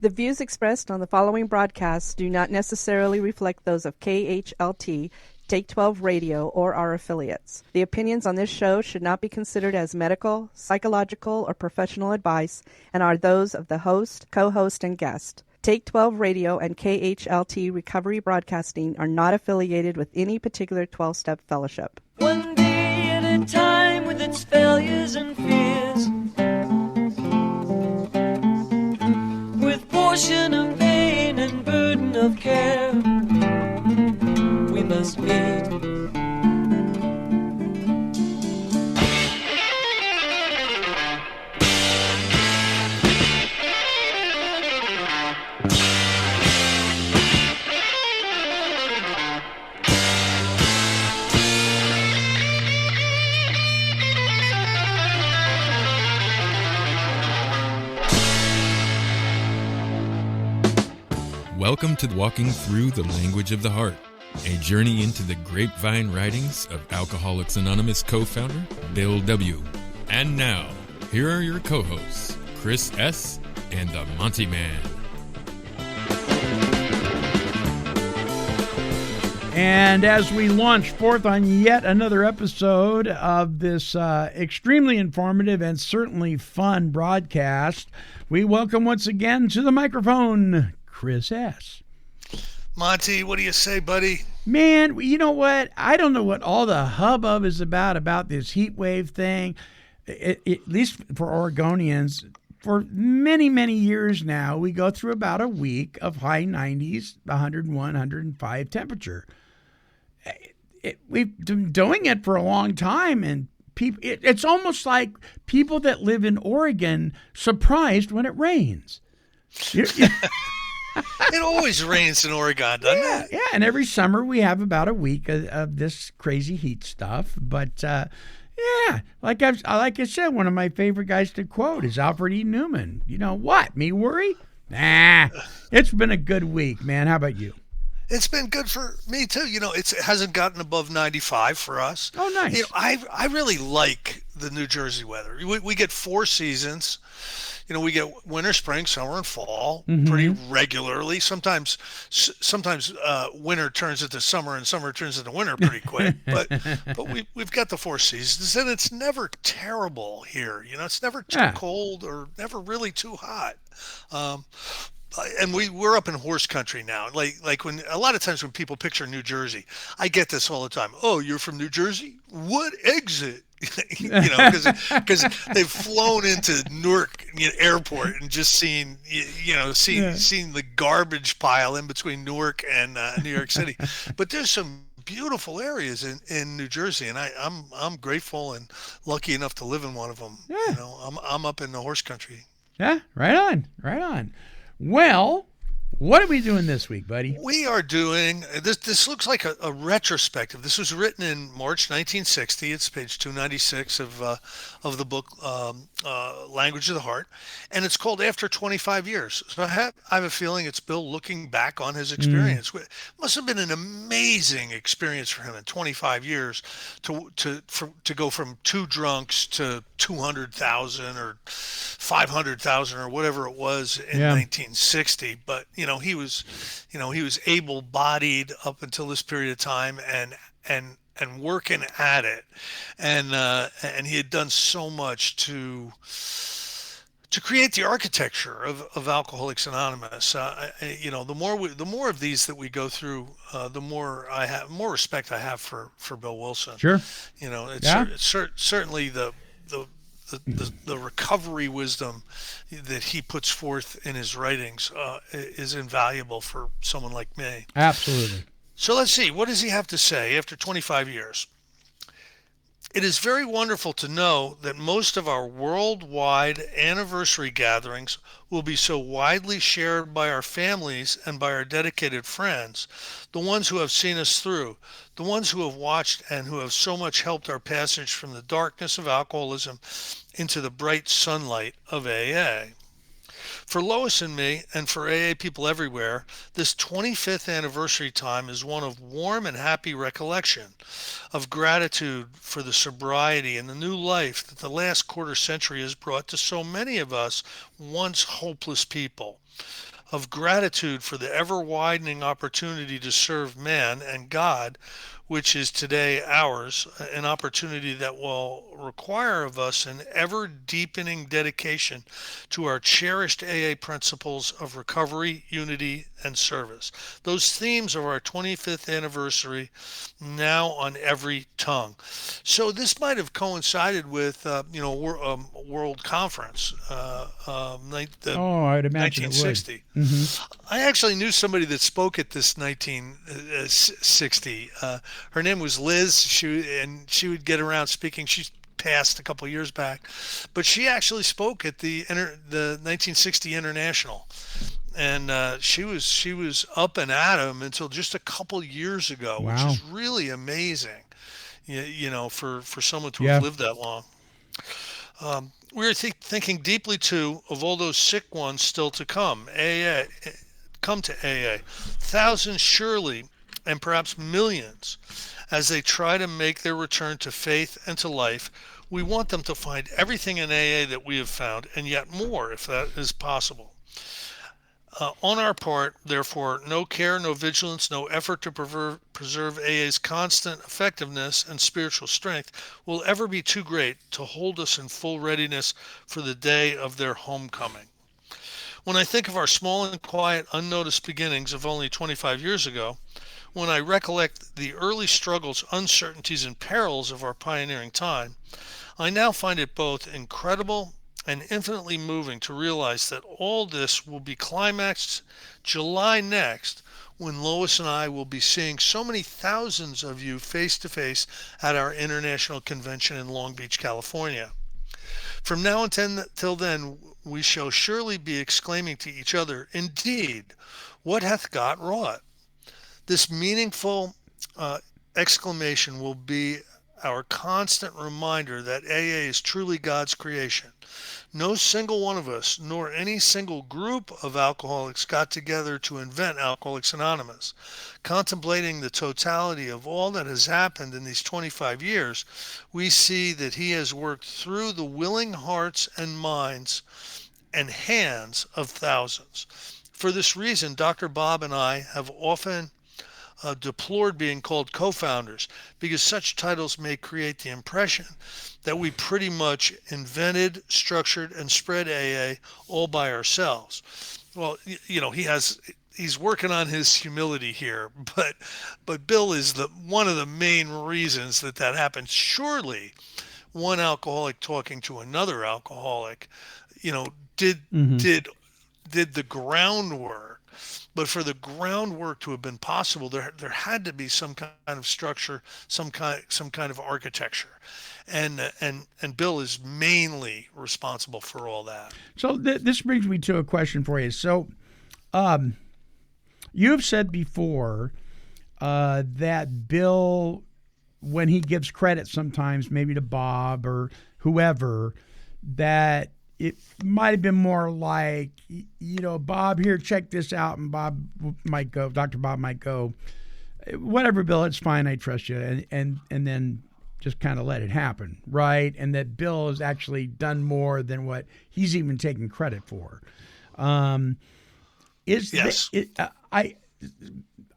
The views expressed on the following broadcasts do not necessarily reflect those of KHLT, Take 12 Radio, or our affiliates. The opinions on this show should not be considered as medical, psychological, or professional advice and are those of the host, co-host, and guest. Take 12 Radio and KHLT Recovery Broadcasting are not affiliated with any particular 12-step fellowship. One day at a time with its failures and fears, with portion of pain and burden of care, we must meet. Welcome to Walking Through the Language of the Heart, a journey into the Grapevine writings of Alcoholics Anonymous co-founder Bill W. And now, here are your co-hosts, Chris S. and the Monty'man. And as we launch forth on yet another episode of this extremely informative and certainly fun broadcast, we welcome once again to the microphone Chris S. Monty, what do you say, buddy? Man, you know what? I don't know what all the hubbub is about this heat wave thing. At least for Oregonians, for many, many years now, we go through about a week of high 90s, 101, 105 temperature. We've been doing it for a long time, and it's almost like people that live in Oregon surprised when it rains. It always rains in Oregon, doesn't it? Yeah, and every summer we have about a week of this crazy heat stuff. But like I said, one of my favorite guys to quote is Alfred E. Newman. You know what? Me worry? Nah. It's been a good week, man. How about you? It's been good for me too. You know, it hasn't gotten above 95 for us. Oh, nice. You know, I really like the New Jersey weather. We get four seasons. You know, we get winter, spring, summer, and fall pretty regularly. Sometimes winter turns into summer and summer turns into winter pretty quick. But we've got the four seasons, and it's never terrible here. You know, it's never too cold or never really too hot. And we're up in horse country now. Like when a lot of times when people picture New Jersey, I get this all the time. Oh, you're from New Jersey? What exit? You know, because they've flown into Newark airport and just seen the garbage pile in between Newark and New York City. But there's some beautiful areas in New Jersey, and I'm grateful and lucky enough to live in one of them. Yeah. You know, I'm up in the horse country. Yeah, right on. Well, what are we doing this week, buddy? We are doing this. This looks like a retrospective. This was written in March 1960. It's page 296 of the book Language of the Heart, and it's called After 25 Years. So I have a feeling it's Bill looking back on his experience. It must have been an amazing experience for him in 25 years to go from two drunks to 200,000 or 500,000 or whatever it was in 1960. But he was able-bodied up until this period of time and working at it, and he had done so much to create the architecture of Alcoholics Anonymous. The more of these that we go through, the more respect I have for Bill Wilson. Sure. You know, it's certainly the recovery wisdom that he puts forth in his writings is invaluable for someone like me. Absolutely. So let's see, what does he have to say after 25 years? It is very wonderful to know that most of our worldwide anniversary gatherings will be so widely shared by our families and by our dedicated friends, the ones who have seen us through, the ones who have watched and who have so much helped our passage from the darkness of alcoholism into the bright sunlight of AA. For Lois and me, and for AA people everywhere, this 25th anniversary time is one of warm and happy recollection, of gratitude for the sobriety and the new life that the last quarter century has brought to so many of us once hopeless people, of gratitude for the ever widening opportunity to serve man and God, which is today ours, an opportunity that will require of us an ever deepening dedication to our cherished AA principles of recovery, unity, and service. Those themes of our 25th anniversary now on every tongue. So this might have coincided with, World Conference, I'd imagine it would. 1960. I actually knew somebody that spoke at this 1960. Her name was Liz. She would get around speaking. She passed a couple of years back, but she actually spoke at the 1960 International, and she was up and at 'em until just a couple years ago, Wow. which is really amazing. For someone to have lived that long. We are thinking deeply too of all those sick ones still to come. Come to AA, thousands surely, and perhaps millions, as they try to make their return to faith and to life. We want them to find everything in AA that we have found, and yet more, if that is possible. On our part, therefore, no care, no vigilance, no effort to preserve AA's constant effectiveness and spiritual strength will ever be too great to hold us in full readiness for the day of their homecoming. When I think of our small and quiet, unnoticed beginnings of only 25 years ago, when I recollect the early struggles, uncertainties, and perils of our pioneering time, I now find it both incredible and infinitely moving to realize that all this will be climaxed July next, when Lois and I will be seeing so many thousands of you face to face at our international convention in Long Beach, California. From now until then, we shall surely be exclaiming to each other, "Indeed, what hath God wrought?" This meaningful exclamation will be our constant reminder that AA is truly God's creation. No single one of us, nor any single group of alcoholics, got together to invent Alcoholics Anonymous. Contemplating the totality of all that has happened in these 25 years, we see that He has worked through the willing hearts and minds and hands of thousands. For this reason, Dr. Bob and I have often deplored being called co-founders, because such titles may create the impression that we pretty much invented, structured, and spread AA all by ourselves. Well, he's working on his humility here, but Bill is one of the main reasons that happened. Surely, one alcoholic talking to another alcoholic, did the groundwork. But for the groundwork to have been possible, there had to be some kind of structure, some kind of architecture, and Bill is mainly responsible for all that. So this brings me to a question for you. So, you've said before that Bill, when he gives credit sometimes, maybe to Bob or whoever, that it might have been more like, Bob, here, check this out. And Dr. Bob might go, whatever, Bill, it's fine. I trust you. And then just kind of let it happen. Right. And that Bill has actually done more than what he's even taking credit for. Yes.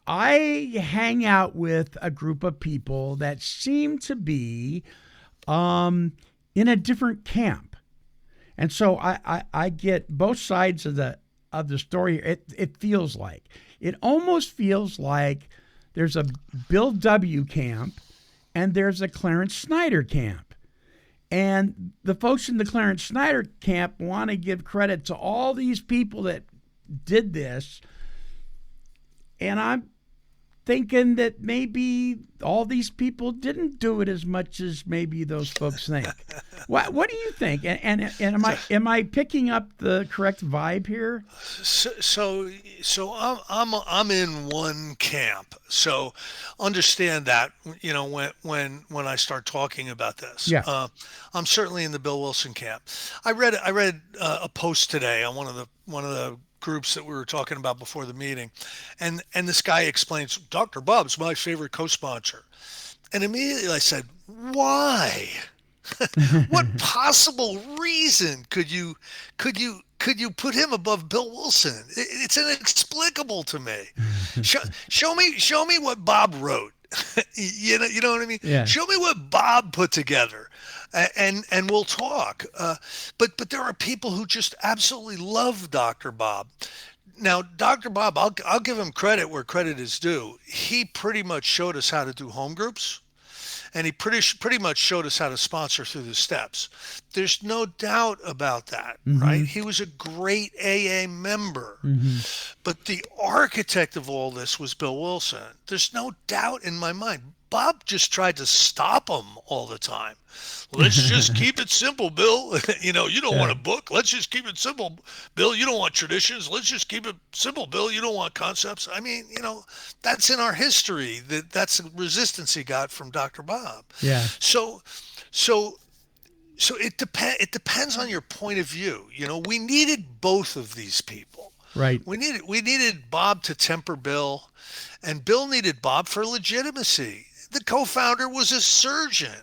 I hang out with a group of people that seem to be in a different camp. And so I get both sides of the story. It feels like. It almost feels like there's a Bill W. camp and there's a Clarence Snyder camp. And the folks in the Clarence Snyder camp want to give credit to all these people that did this. And thinking that maybe all these people didn't do it as much as maybe those folks think. What do you think? And am I picking up the correct vibe here? So I'm in one camp. So understand that, when I start talking about this. Yeah. I'm certainly in the Bill Wilson camp. I read a post today on one of the groups that we were talking about before the meeting, and this guy explains, Dr. Bob's my favorite co-sponsor, and immediately I said, why? What possible reason could you put him above Bill Wilson? It's inexplicable to me. Show me what Bob wrote. You know what I mean? Yeah. Show me what Bob put together, and we'll talk. But there are people who just absolutely love Dr. Bob. Now, Dr. Bob, I'll give him credit where credit is due. He pretty much showed us how to do home groups, and he pretty much showed us how to sponsor through the steps. There's no doubt about that, right? He was a great AA member. But the architect of all this was Bill Wilson. There's no doubt in my mind. Bob just tried to stop him all the time. Let's just keep it simple, Bill. You don't want a book. Let's just keep it simple, Bill. You don't want traditions. Let's just keep it simple, Bill. You don't want concepts. I mean, that's in our history. That's the resistance he got from Dr. Bob. Yeah. So it depends on your point of view. We needed both of these people. Right. We needed Bob to temper Bill, and Bill needed Bob for legitimacy. The co-founder was a surgeon.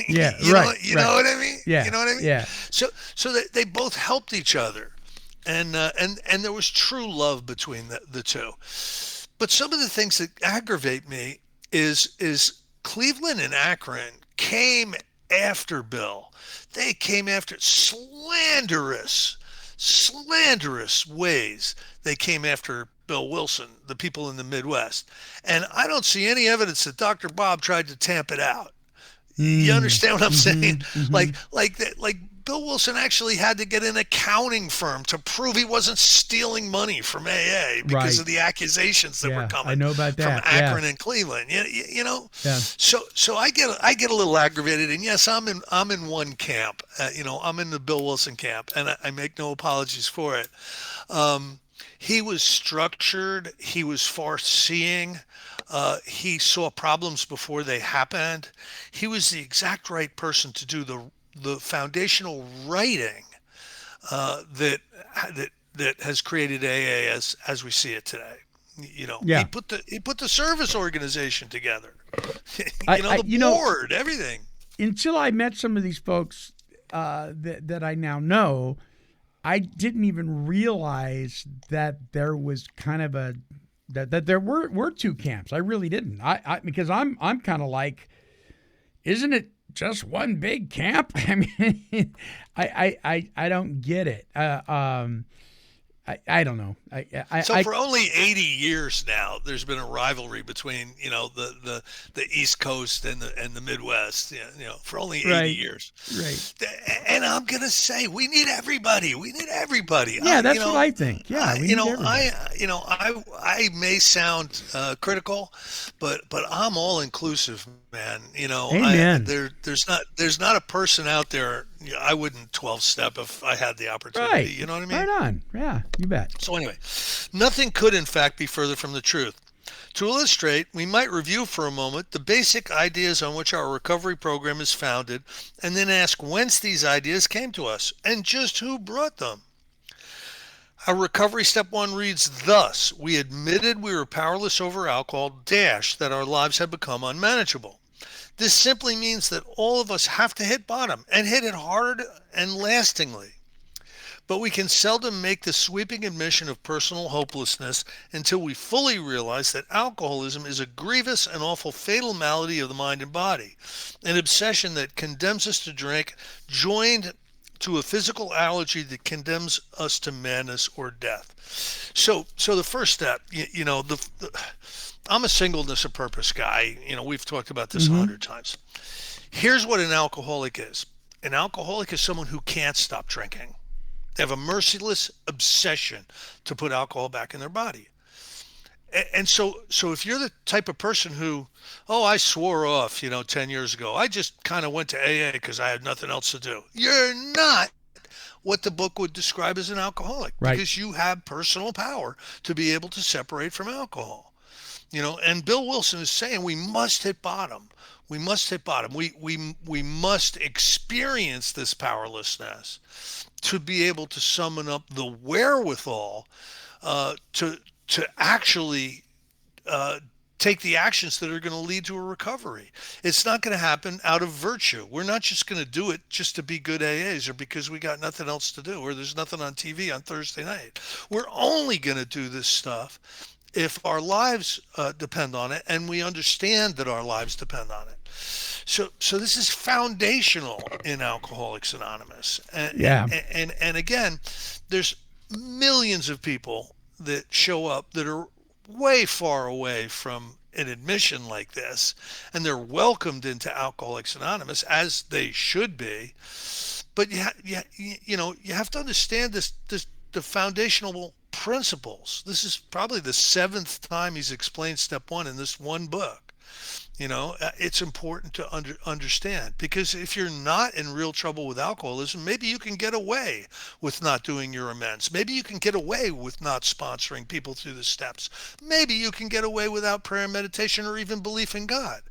Yeah, Know, you know what I mean? Yeah. You know what I mean? Yeah. So they both helped each other, and there was true love between the two. But some of the things that aggravate me is Cleveland and Akron came after Bill. They came after slanderous ways. They came after Bill Wilson, the people in the Midwest. And I don't see any evidence that Dr. Bob tried to tamp it out. You understand what I'm saying? Like Bill Wilson actually had to get an accounting firm to prove he wasn't stealing money from AA because of the accusations that were coming I know about that. from Akron and Cleveland. Yeah. So I get a little aggravated, and yes, I'm in one camp. I'm in the Bill Wilson camp, and I make no apologies for it. He was structured. He was far-seeing. He saw problems before they happened. He was the exact right person to do the foundational writing that has created AA as we see it today. He put the service organization together. The board, everything. Until I met some of these folks that I now know, I didn't even realize that there was kind of that there were two camps. I really didn't. Because I'm kind of like, isn't it just one big camp? I mean, I don't get it. I don't know. For only 80 years now, there's been a rivalry between the East Coast and the Midwest. For only 80 years. Right. And I'm gonna say we need everybody. We need everybody. Yeah, that's what I think. Yeah, we need everybody. I may sound critical, but I'm all inclusive, man. Amen. There's not a person out there I wouldn't 12-step if I had the opportunity. Right. You know what I mean? Right on. Yeah, you bet. So anyway, nothing could in fact be further from the truth. To illustrate, we might review for a moment the basic ideas on which our recovery program is founded, and then ask whence these ideas came to us and just who brought them. Our recovery step 1 reads thus: we admitted we were powerless over alcohol, that our lives had become unmanageable. This simply means that all of us have to hit bottom and hit it hard and lastingly. But we can seldom make the sweeping admission of personal hopelessness until we fully realize that alcoholism is a grievous and awful fatal malady of the mind and body, an obsession that condemns us to drink, joined to a physical allergy that condemns us to madness or death. So the first step, I'm a singleness of purpose guy. We've talked about this 100 times. Here's what an alcoholic is. An alcoholic is someone who can't stop drinking. They have a merciless obsession to put alcohol back in their body. And so if you're the type of person who, oh, I swore off, 10 years ago, I just kind of went to AA because I had nothing else to do. You're not what the book would describe as an alcoholic, Right. because you have personal power to be able to separate from alcohol. And Bill Wilson is saying we must hit bottom. We must hit bottom. We must experience this powerlessness to be able to summon up the wherewithal to actually take the actions that are going to lead to a recovery. It's not going to happen out of virtue. We're not just going to do it just to be good AAs or because we got nothing else to do or there's nothing on TV on Thursday night. We're only going to do this stuff if our lives depend on it, and we understand that our lives depend on it. So this is foundational in Alcoholics Anonymous. And again, there's millions of people that show up that are way far away from an admission like this, and they're welcomed into Alcoholics Anonymous, as they should be. But you have to understand the foundational principles. This is probably the 7th time he's explained step 1 in this one book. It's important to understand, because if you're not in real trouble with alcoholism, maybe you can get away with not doing your amends. Maybe you can get away with not sponsoring people through the steps. Maybe you can get away without prayer and meditation or even belief in God.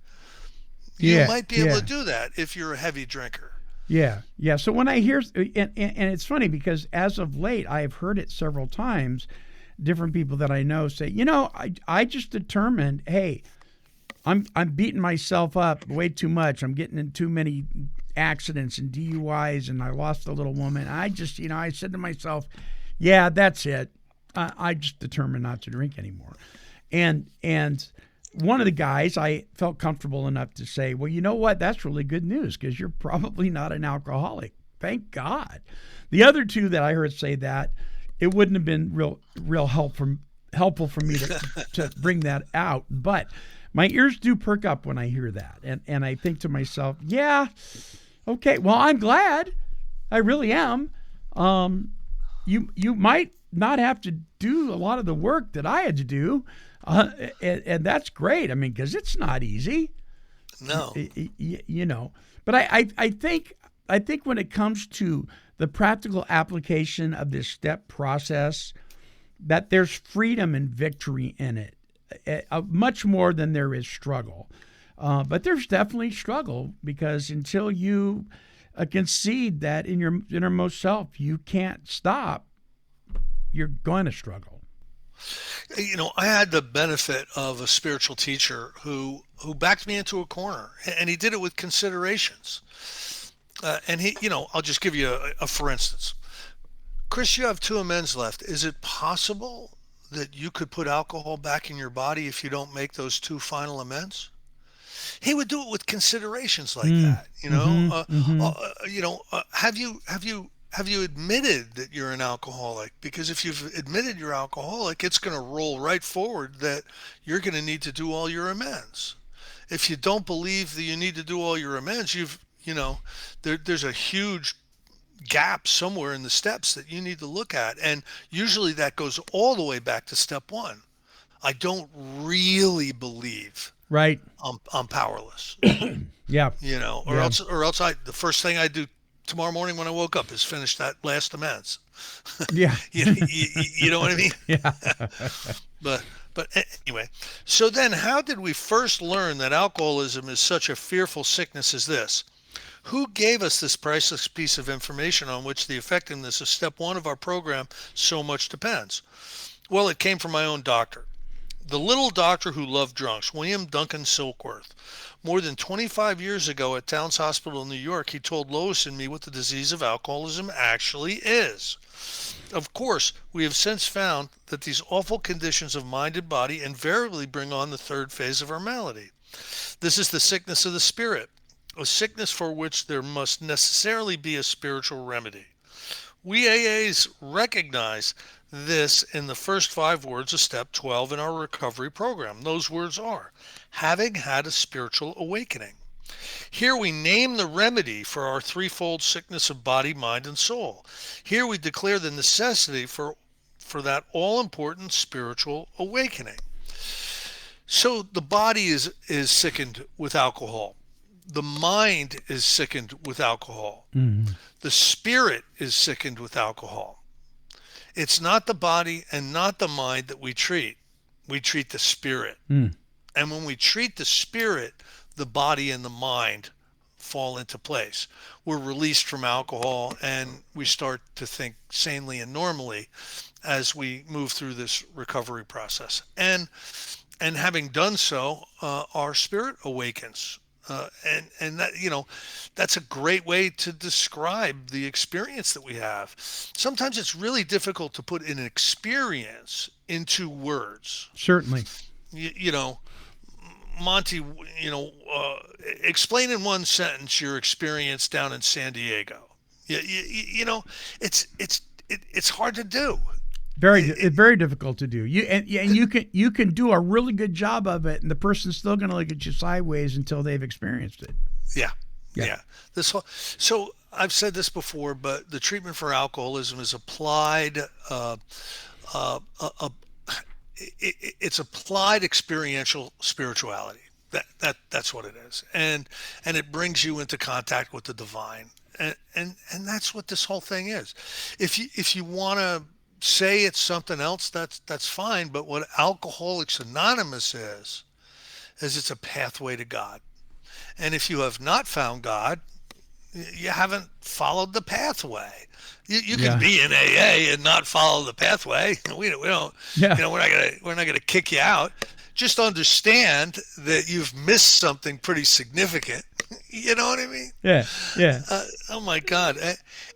You might be able to do that if you're a heavy drinker. Yeah. So when I hear, and it's funny because as of late, I have heard it several times, different people that I know say, I just determined, hey, I'm beating myself up way too much. I'm getting in too many accidents and DUIs, and I lost a little woman. I just, I said to myself, yeah, that's it. I just determined not to drink anymore. And one of the guys, I felt comfortable enough to say, well, you know what? That's really good news, because you're probably not an alcoholic. Thank God. The other two that I heard say that, it wouldn't have been real helpful for me to bring that out. But my ears do perk up when I hear that. And I think to myself, yeah, okay, well, I'm glad. I really am. You might not have to do a lot of the work that I had to do. And that's great. I mean, because it's not easy. No. But I think when it comes to the practical application of this step process, that there's freedom and victory in it. Much more than there is struggle. But there's definitely struggle, because until you concede that in your innermost self you can't stop, you're going to struggle. I had the benefit of a spiritual teacher who backed me into a corner, and he did it with considerations. And he, I'll just give you a for instance. Chris, you have 2 amends left. Is it possible that you could put alcohol back in your body if you don't make those 2 final amends? He would do it with considerations like that. Have you admitted that you're an alcoholic? Because if you've admitted you're alcoholic, it's going to roll right forward that you're going to need to do all your amends. If you don't believe that you need to do all your amends, there's a huge gap somewhere in the steps that you need to look at. And usually that goes all the way back to step 1. I don't really believe I'm powerless. Yeah. Else the first thing I do tomorrow morning when I woke up is finish that last amends. Yeah. you know what I mean? Yeah. But anyway, so then how did we first learn that alcoholism is such a fearful sickness as this? Who gave us this priceless piece of information on which the effectiveness of step 1 of our program so much depends? Well, it came from my own doctor. The little doctor who loved drunks, William Duncan Silkworth. More than 25 years ago at Towns Hospital in New York, he told Lois and me what the disease of alcoholism actually is. Of course, we have since found that these awful conditions of mind and body invariably bring on the 3rd phase of our malady. This is the sickness of the spirit, a sickness for which there must necessarily be a spiritual remedy. We AAs recognize this in the first 5 words of step 12 in our recovery program. Those words are, having had a spiritual awakening. Here we name the remedy for our threefold sickness of body, mind, and soul. Here we declare the necessity for that all-important spiritual awakening. So the body is sickened with alcohol. The mind is sickened with alcohol. The spirit is sickened with alcohol. It's not the body and not the mind that we treat. We treat the spirit. And when we treat the spirit, the body and the mind fall into place. We're released from alcohol and we start to think sanely and normally as we move through this recovery process. And having done so, our spirit awakens. And that, that's a great way to describe the experience that we have. Sometimes it's really difficult to put an experience into words. Certainly. Monty, explain in one sentence your experience down in San Diego. It's hard to do. Very difficult to do. You can do a really good job of it, and the person's still going to look at you sideways until they've experienced it. Yeah. So I've said this before, but the treatment for alcoholism is applied. It's applied experiential spirituality. That's what it is, and it brings you into contact with the divine, and that's what this whole thing is. If you want to say it's something else, that's fine. But what Alcoholics Anonymous is it's a pathway to God. And if you have not found God, you haven't followed the pathway. You can be in AA and not follow the pathway. We don't. We're not gonna kick you out. Just understand that you've missed something pretty significant. You know what I mean? Yeah. Oh my God!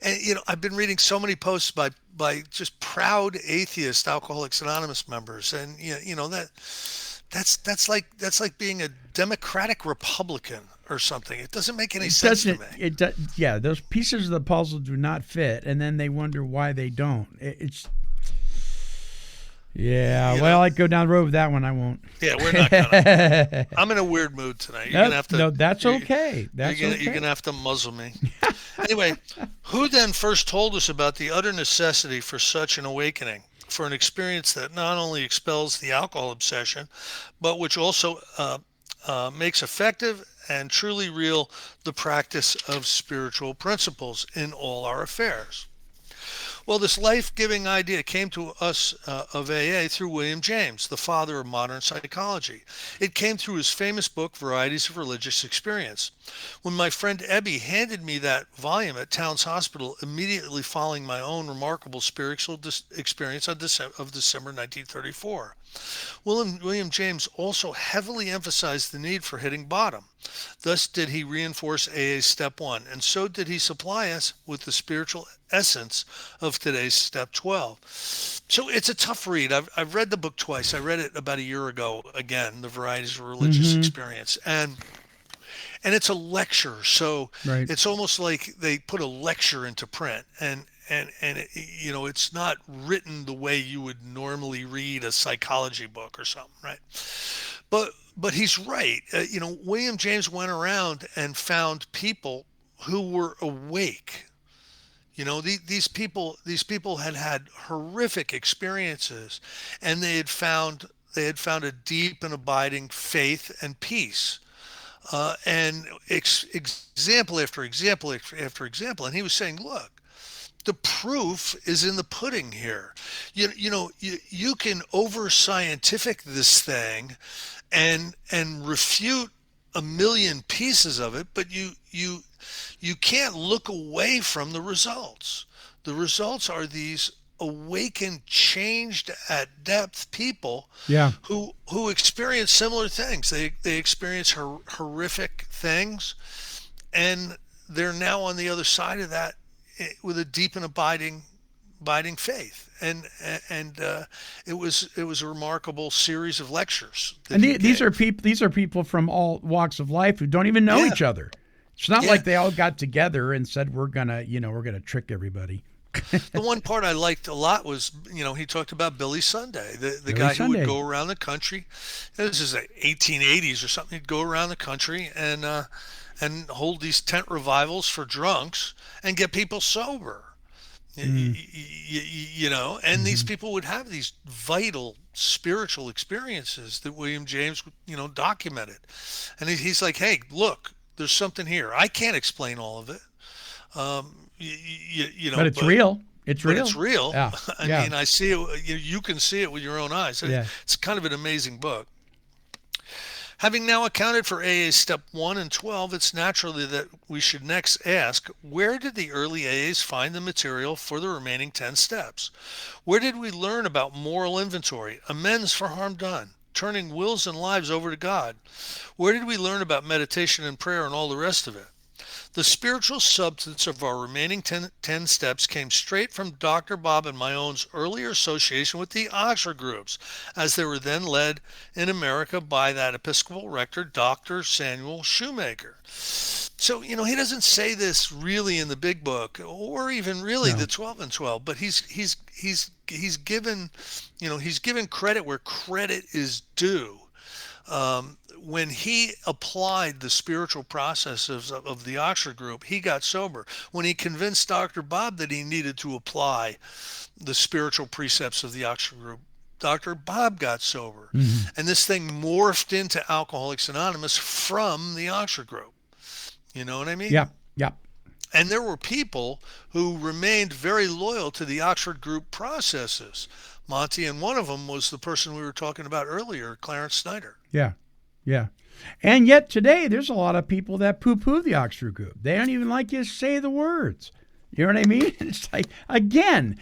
And I've been reading so many posts by just proud atheist Alcoholics Anonymous members, and that's like being a Democratic Republican or something. It doesn't make any sense to me. Those pieces of the puzzle do not fit, and then they wonder why they don't. Well, I'd go down the road with that one. I won't. Yeah, we're not gonna. I'm in a weird mood tonight. You're gonna have to. No, that's okay. You're gonna have to muzzle me. Anyway, who then first told us about the utter necessity for such an awakening, for an experience that not only expels the alcohol obsession, but which also makes effective and truly real the practice of spiritual principles in all our affairs? Well, this life-giving idea came to us of AA through William James, the father of modern psychology. It came through his famous book, Varieties of Religious Experience. When my friend Ebby handed me that volume at Towns Hospital, immediately following my own remarkable spiritual experience of December 1934, William James also heavily emphasized the need for hitting bottom. Thus did he reinforce AA's Step 1, and so did he supply us with the spiritual essence of today's Step 12. So it's a tough read. I've read the book twice. I read it about a year ago again, The Varieties of Religious Experience. And it's a lecture. So It's almost like they put a lecture into print. And it's not written the way you would normally read a psychology book or something, right? But he's right. William James went around and found people who were awake. These people had horrific experiences, and they had found a deep and abiding faith and peace. And example after example after example. And he was saying, look, the proof is in the pudding here. You can over scientific this thing and refute a million pieces of it, but you can't look away from the results. The results are these awakened, changed at depth people who experience similar things. They experience horrific things, and they're now on the other side of that with a deep and abiding faith. And it was a remarkable series of lectures. And these are people from all walks of life who don't even know each other. It's not like they all got together and said we're gonna trick everybody. The one part I liked a lot was, he talked about Billy Sunday, the guy who would go around the country. This is the 1880s or something. He'd go around the country and hold these tent revivals for drunks and get people sober. And these people would have these vital spiritual experiences that William James, documented. And he's like, hey, look, there's something here. I can't explain all of it. But it's real. It's real. But it's real. Yeah. I mean, I see it. You can see it with your own eyes. Yeah. It's kind of an amazing book. Having now accounted for AA's step 1 and 12, it's naturally that we should next ask, where did the early AAs find the material for the remaining 10 steps? Where did we learn about moral inventory, amends for harm done, turning wills and lives over to God? Where did we learn about meditation and prayer and all the rest of it? The spiritual substance of our remaining 10 steps came straight from Dr. Bob and my own earlier association with the Oxford groups, as they were then led in America by that Episcopal rector, Dr. Samuel Shoemaker. So, he doesn't say this really in the big book, or even really the 12 and 12, but he's given credit where credit is due. When he applied the spiritual processes of the Oxford group, he got sober. When he convinced Dr. Bob that he needed to apply the spiritual precepts of the Oxford group, Dr. Bob got sober. And this thing morphed into Alcoholics Anonymous from the Oxford group. You know what I mean? Yeah, yeah. And there were people who remained very loyal to the Oxford group processes. Monty, and one of them was the person we were talking about earlier, Clarence Snyder. Yeah. Yeah. And yet today, there's a lot of people that poo-poo the Oxford group. They don't even like you to say the words. You know what I mean? It's like, again,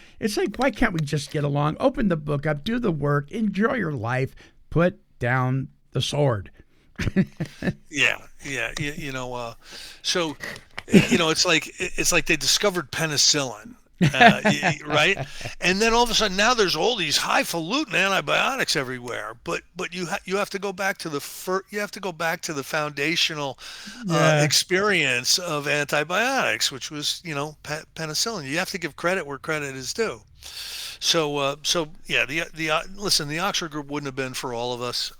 why can't we just get along? Open the book up, do the work, enjoy your life, put down the sword. Yeah. So, it's like they discovered penicillin. Right, and then all of a sudden now there's all these highfalutin antibiotics everywhere. But you have to go back to the foundational experience of antibiotics, which was penicillin. You have to give credit where credit is due. So the Oxford group wouldn't have been for all of us.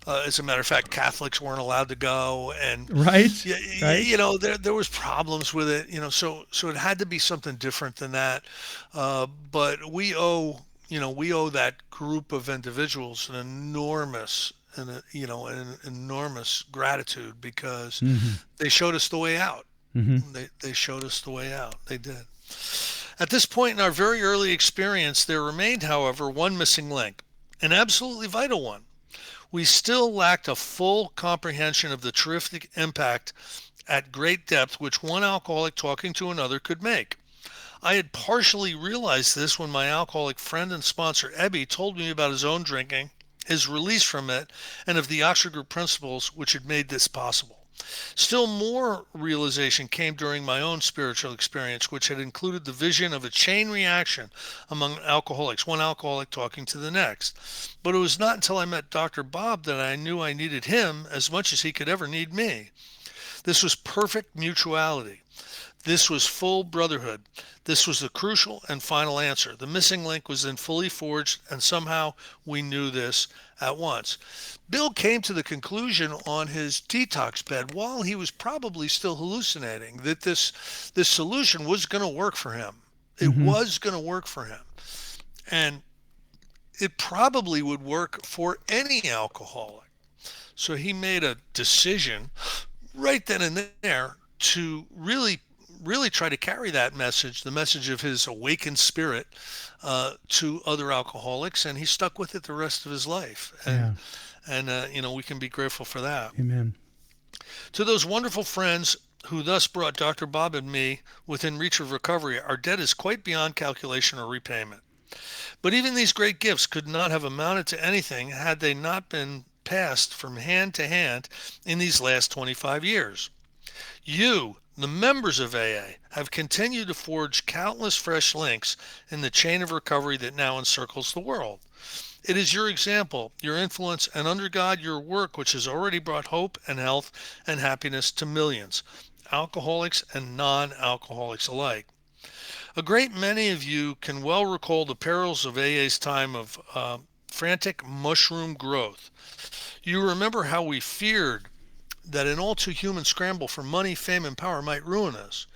As a matter of fact, Catholics weren't allowed to go, and there was problems with it. So it had to be something different than that. But we owe that group of individuals an enormous gratitude, because they showed us the way out. They showed us the way out. They did. At this point in our very early experience, there remained, however, one missing link, an absolutely vital one. We still lacked a full comprehension of the terrific impact at great depth which one alcoholic talking to another could make. I had partially realized this when my alcoholic friend and sponsor Ebby told me about his own drinking, his release from it, and of the Oxford Group principles which had made this possible. Still more realization came during my own spiritual experience, which had included the vision of a chain reaction among alcoholics, one alcoholic talking to the next. But it was not until I met Dr. Bob that I knew I needed him as much as he could ever need me. This was perfect mutuality. This was full brotherhood. This was the crucial and final answer. The missing link was then fully forged, and somehow we knew this at once. Bill came to the conclusion on his detox bed, while he was probably still hallucinating, that this solution was going to work for him. It was going to work for him. And it probably would work for any alcoholic. So he made a decision right then and there to really try to carry that message, the message of his awakened spirit, to other alcoholics, and he stuck with it the rest of his life. And we can be grateful for that. Amen. To those wonderful friends who thus brought Dr. Bob and me within reach of recovery, our debt is quite beyond calculation or repayment. But even these great gifts could not have amounted to anything had they not been passed from hand to hand in these last 25 years. You, the members of AA, have continued to forge countless fresh links in the chain of recovery that now encircles the world. It is your example, your influence, and under God, your work, which has already brought hope and health and happiness to millions, alcoholics and non-alcoholics alike. A great many of you can well recall the perils of AA's time of frantic mushroom growth. You remember how we feared that an all too human scramble for money, fame, and power might ruin us.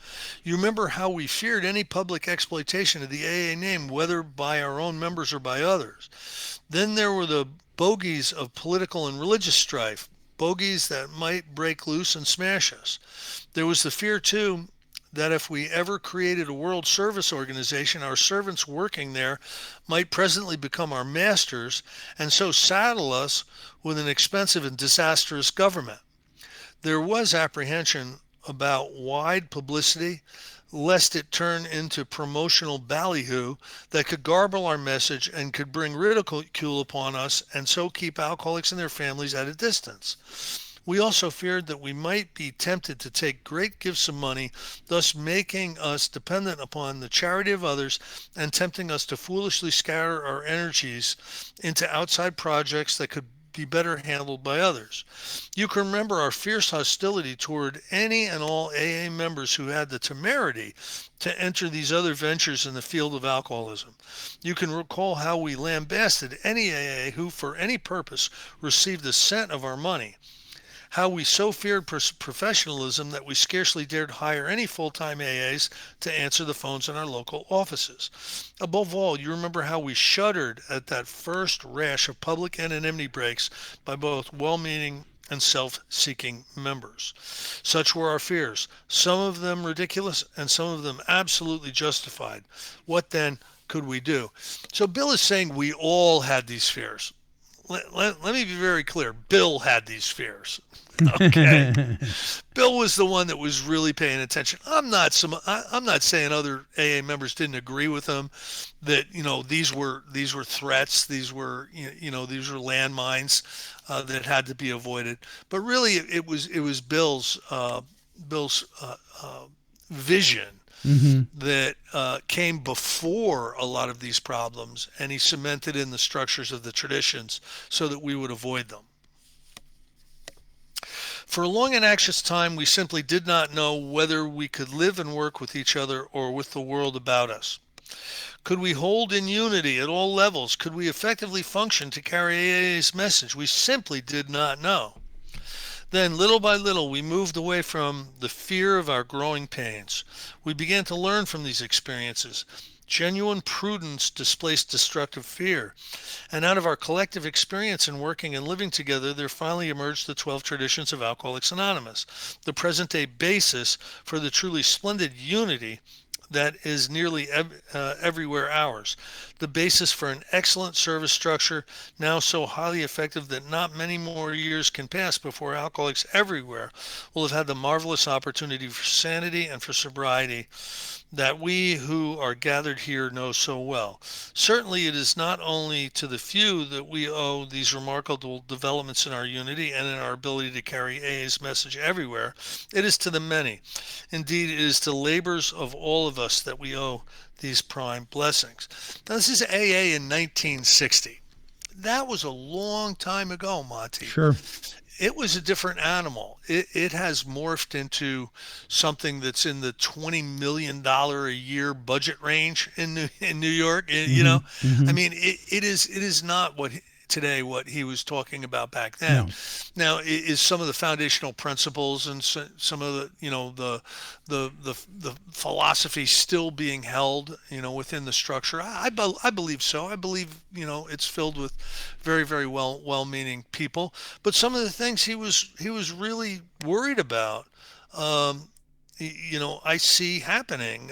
You remember how we feared any public exploitation of the AA name, whether by our own members or by others. Then there were the bogeys of political and religious strife, bogeys that might break loose and smash us. There was the fear, too, that if we ever created a world service organization, our servants working there might presently become our masters and so saddle us with an expensive and disastrous government. There was apprehension about wide publicity, lest it turn into promotional ballyhoo that could garble our message and could bring ridicule upon us and so keep alcoholics and their families at a distance. We also feared that we might be tempted to take great gifts of money, thus making us dependent upon the charity of others and tempting us to foolishly scatter our energies into outside projects that could be better handled by others. You can remember our fierce hostility toward any and all AA members who had the temerity to enter these other ventures in the field of alcoholism. You can recall how we lambasted any AA who, for any purpose, received a cent of our money. How we so feared professionalism that we scarcely dared hire any full-time AAs to answer the phones in our local offices. Above all, you remember how we shuddered at that first rash of public anonymity breaks by both well-meaning and self-seeking members. Such were our fears, some of them ridiculous and some of them absolutely justified. What then could we do? So Bill is saying we all had these fears. Let me be very clear. Bill had these fears. Okay. Bill was the one that was really paying attention. I'm not saying other AA members didn't agree with him, that these were threats, these were these were landmines that had to be avoided. But really, it was Bill's vision that came before a lot of these problems, and he cemented in the structures of the traditions so that we would avoid them. For a long and anxious time, we simply did not know whether we could live and work with each other or with the world about us. Could we hold in unity at all levels? Could we effectively function to carry AA's message? We simply did not know. Then, little by little, we moved away from the fear of our growing pains. We began to learn from these experiences. Genuine prudence displaced destructive fear. And out of our collective experience in working and living together, there finally emerged the 12 traditions of Alcoholics Anonymous, the present-day basis for the truly splendid unity that is nearly everywhere ours. The basis for an excellent service structure, now so highly effective that not many more years can pass before alcoholics everywhere will have had the marvelous opportunity for sanity and for sobriety that we who are gathered here know so well. Certainly it is not only to the few that we owe these remarkable developments in our unity and in our ability to carry AA's message everywhere. It is to the many. Indeed, it is to labors of all of us that we owe these prime blessings. Now, this is AA in 1960. That was a long time ago, Monty. Sure. It was a different animal. It has morphed into something that's in the $20 million a year budget range in New York. I mean, it is not what he was talking about back then. No. Now, is some of the foundational principles and some of the philosophy still being held, within the structure? I believe so. I believe, it's filled with very, very well-meaning people. But some of the things he was really worried about, I see happening.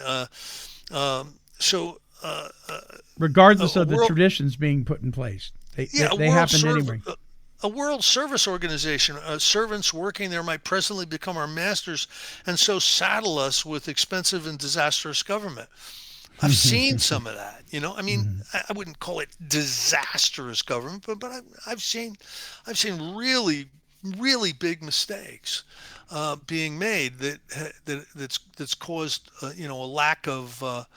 Regardless of the traditions being put in place. They happen anyway. A world service organization, servants working there might presently become our masters and so saddle us with expensive and disastrous government. I've seen some of that, I mean, I wouldn't call it disastrous government, but I've seen really, really big mistakes being made that's caused, a lack of,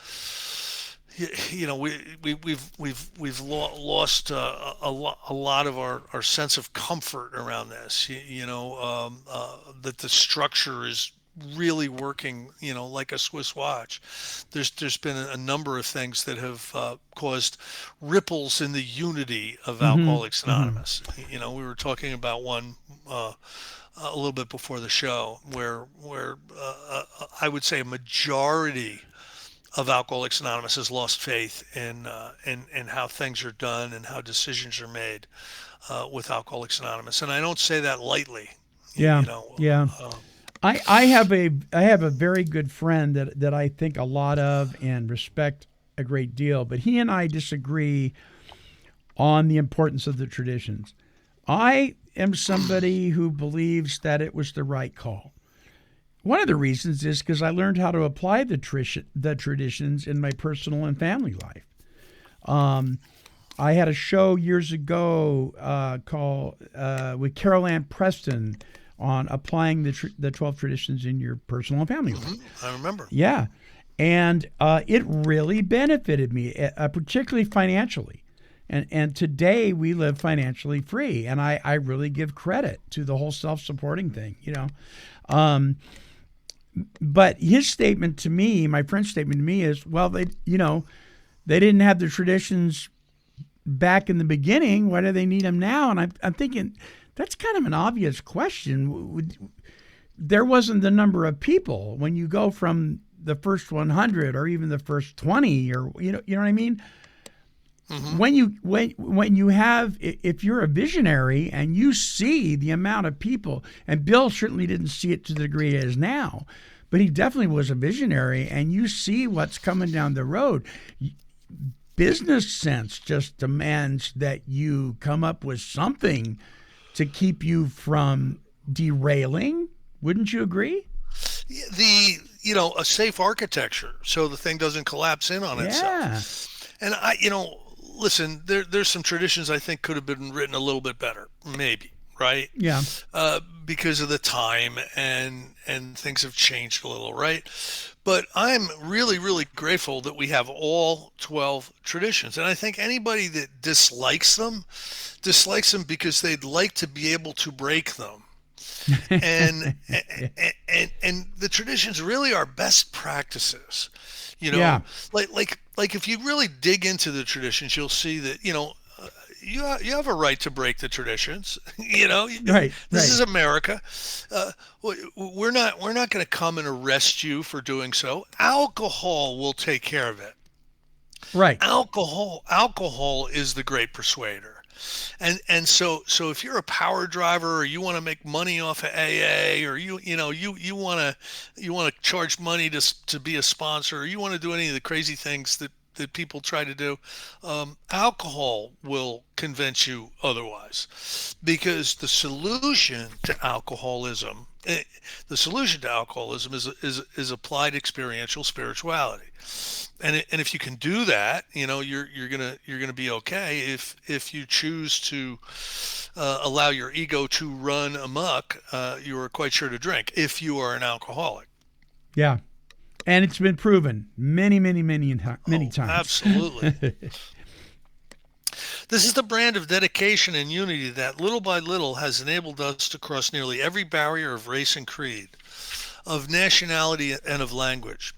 we've lost a lot of our sense of comfort around this. That the structure is really working, like a Swiss watch. There's been a number of things that have caused ripples in the unity of Alcoholics Anonymous. We were talking about one a little bit before the show, where I would say a majority of Alcoholics Anonymous has lost faith in how things are done and how decisions are made with Alcoholics Anonymous, and I don't say that lightly. Yeah, You know, yeah. uh, I have a very good friend that I think a lot of and respect a great deal, but he and I disagree on the importance of the traditions. I am somebody who believes that it was the right call. One of the reasons is because I learned how to apply the traditions in my personal and family life. I had a show years ago called with Carol Ann Preston on applying the 12 traditions in your personal and family life. I remember. Yeah. And it really benefited me, particularly financially. And today we live financially free. And I really give credit to the whole self-supporting thing, But his statement to me, my friend's statement to me is, well, they didn't have the traditions back in the beginning. Why do they need them now? And I'm thinking, that's kind of an obvious question. There wasn't the number of people when you go from the first 100 or even the first 20, or you know what I mean. Mm-hmm. When you have, if you're a visionary and you see the amount of people, and Bill certainly didn't see it to the degree it is now, but he definitely was a visionary, and you see what's coming down the road. Business sense just demands that you come up with something to keep you from derailing. Wouldn't you agree? A safe architecture so the thing doesn't collapse in on itself. And listen, there's some traditions I think could have been written a little bit better, maybe, right? Yeah. Because of the time and things have changed a little, right? But I'm really, really grateful that we have all 12 traditions. And I think anybody that dislikes them because they'd like to be able to break them. and the traditions really are best practices. Yeah. Like if you really dig into the traditions, you'll see that, you have a right to break the traditions. Right. This is America. We're not going to come and arrest you for doing so. Alcohol will take care of it. Right. Alcohol is the great persuader. And so if you're a power driver, or you want to make money off of AA, or you want to charge money to be a sponsor, or you want to do any of the crazy things that people try to do, alcohol will convince you otherwise, because the solution to alcoholism is applied experiential spirituality. And if you can do that, you're gonna be okay. If you choose to allow your ego to run amok, you are quite sure to drink if you are an alcoholic. Yeah. And it's been proven many times. Absolutely. This is the brand of dedication and unity that little by little has enabled us to cross nearly every barrier of race and creed, of nationality and of language.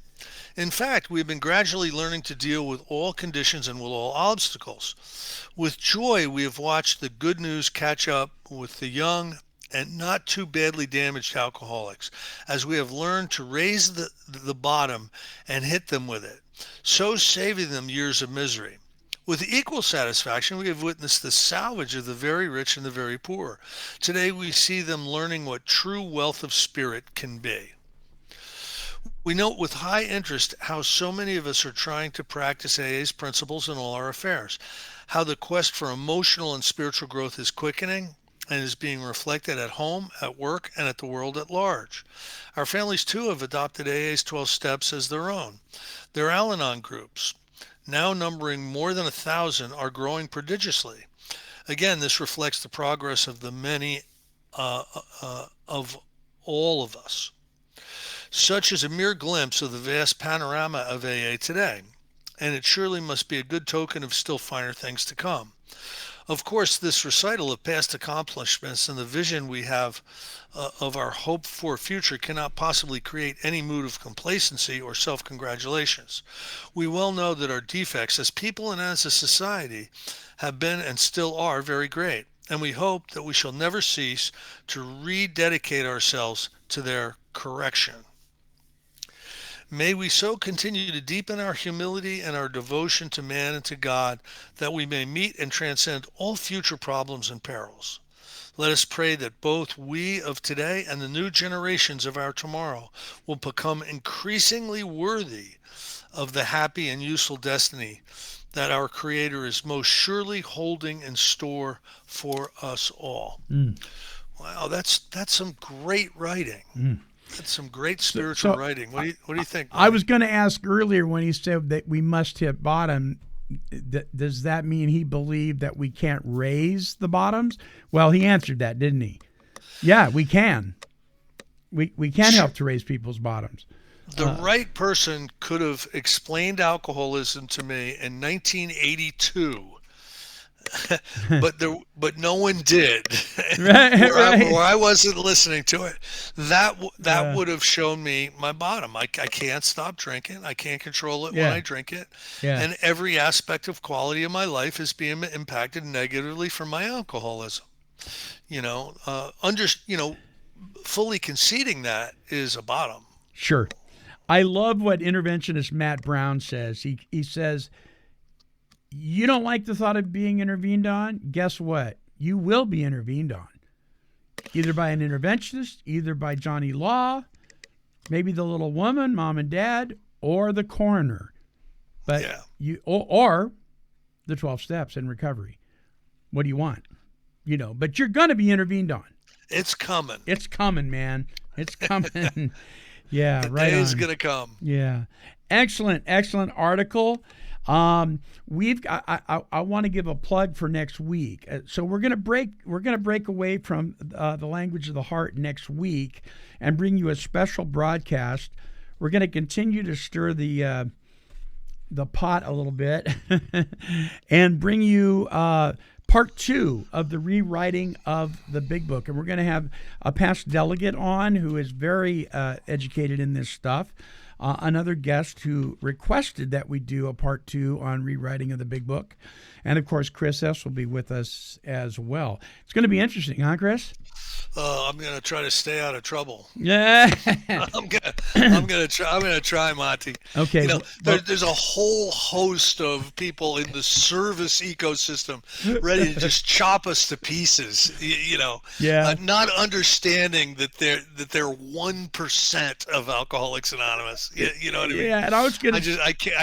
In fact, we've been gradually learning to deal with all conditions and with all obstacles. With joy, we have watched the good news catch up with the young and not too badly damaged alcoholics, as we have learned to raise the bottom and hit them with it, so saving them years of misery. With equal satisfaction, we have witnessed the salvage of the very rich and the very poor. Today, we see them learning what true wealth of spirit can be. We note with high interest how so many of us are trying to practice AA's principles in all our affairs, how the quest for emotional and spiritual growth is quickening and is being reflected at home, at work, and at the world at large. Our families, too, have adopted AA's 12 steps as their own. Their Al-Anon groups, now numbering more than 1,000, are growing prodigiously. Again, this reflects the progress of the many of all of us. Such is a mere glimpse of the vast panorama of AA today, and it surely must be a good token of still finer things to come. Of course, this recital of past accomplishments and the vision we have of our hope for future cannot possibly create any mood of complacency or self-congratulations. We well know that our defects as people and as a society have been and still are very great, and we hope that we shall never cease to rededicate ourselves to their correction. May we so continue to deepen our humility and our devotion to man and to God that we may meet and transcend all future problems and perils. Let us pray that both we of today and the new generations of our tomorrow will become increasingly worthy of the happy and useful destiny that our Creator is most surely holding in store for us all. Wow, that's some great writing. That's some great spiritual writing. What do you think, Mike? I was going to ask earlier when he said that we must hit bottom, does that mean he believed that we can't raise the bottoms? Well, he answered that, didn't he? Yeah, we can. We can help to raise people's bottoms. The right person could have explained alcoholism to me in 1982. but no one did. Right. Or I wasn't listening to it. That would have shown me my bottom. I can't stop drinking. I can't control it when I drink it. Yeah. And every aspect of quality of my life is being impacted negatively from my alcoholism. Fully conceding that is a bottom. Sure. I love what interventionist Matt Brown says. He says, you don't like the thought of being intervened on? Guess what? You will be intervened on. Either by an interventionist, either by Johnny Law, maybe the little woman, mom and dad, or the coroner. But or the 12 steps in recovery. What do you want? But you're going to be intervened on. It's coming. It's coming, man. It's coming. Yeah, the right on. day is going to come. Yeah. Excellent article. I want to give a plug for next week. So we're going to break away from the language of the heart next week and bring you a special broadcast. We're going to continue to stir the pot a little bit and bring you part 2 of the rewriting of the Big Book. And we're going to have a past delegate on who is very educated in this stuff. Another guest who requested that we do a part 2 on rewriting of the Big Book. And, of course, Chris S. will be with us as well. It's going to be interesting, huh, Chris? I'm going to try to stay out of trouble. Yeah. I'm going to try, Monty. Okay. There's a whole host of people in the service ecosystem ready to just chop us to pieces, not understanding that they're 1% of Alcoholics Anonymous. You know what I mean? Yeah, and I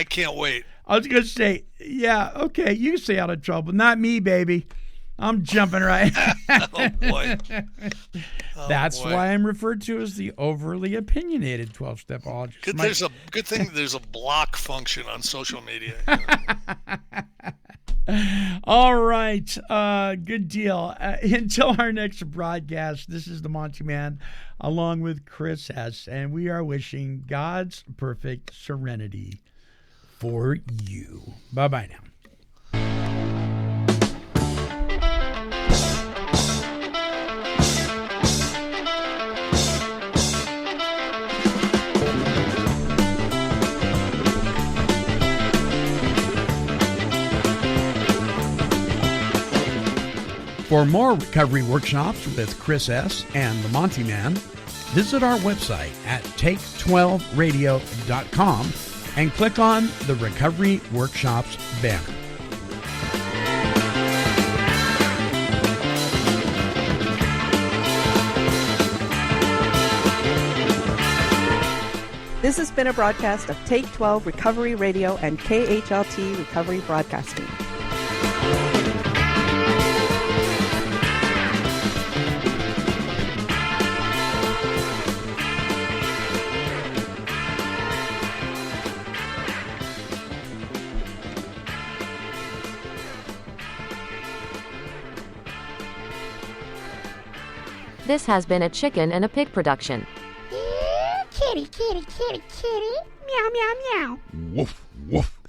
can't wait. I was going to say, yeah, okay, you can stay out of trouble. Not me, baby. I'm jumping right. Oh, boy. That's why I'm referred to as the overly opinionated 12-stepologist. Good thing there's a block function on social media. All right. Good deal. Until our next broadcast, this is the Monty'man along with Chris S. And we are wishing God's perfect serenity for you. Bye-bye now. For more recovery workshops with Chris S. and the Monty'man, visit our website at take12radio.com and click on the Recovery Workshops banner. This has been a broadcast of Take 12 Recovery Radio and KHLT Recovery Broadcasting. This has been a Chicken and a Pig production. Kitty, kitty, kitty, kitty. Meow, meow, meow. Woof, woof.